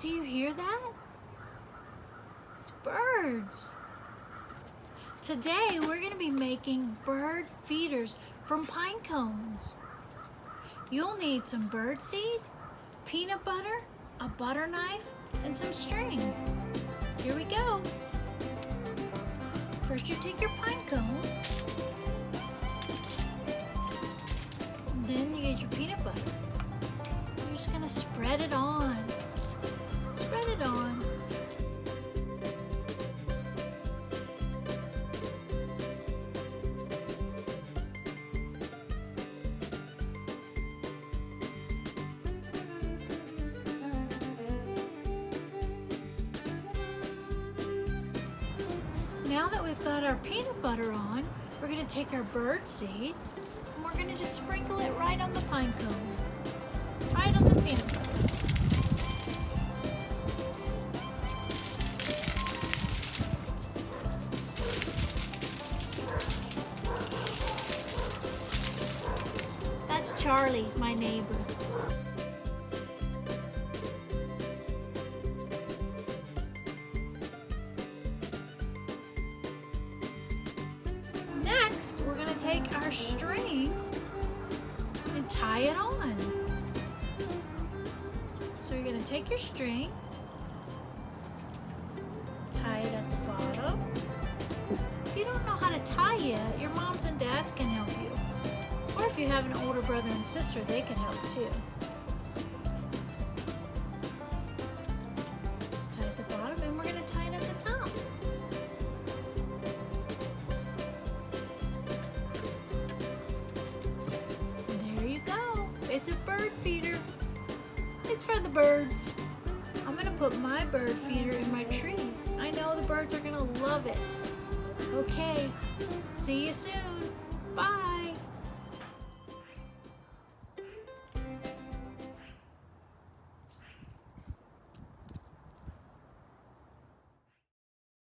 Do you hear that? It's birds. Today we're going to be making bird feeders from pine cones. You'll need some bird seed, peanut butter, a butter knife, and some string. Here we go. First you take your pine cone, and then you get your peanut butter. You're just going to spread it on. Spread it on. Now that we've got our peanut butter on, we're going to take our bird seed and we're going to just sprinkle it right on the pine cone, right on the peanut butter. That's Charlie, my neighbor. Next, we're going to take our string and tie it on. So you're going to take your string, tie it at the bottom. If you don't know how to tie yet, your moms and dads can help you. Or if you have an older brother and sister, they can help too. Just tie at the bottom and we're going to tie it at the top. It's a bird feeder. It's for the birds. I'm gonna put my bird feeder in my tree. I know the birds are gonna love it. Okay, see you soon. Bye.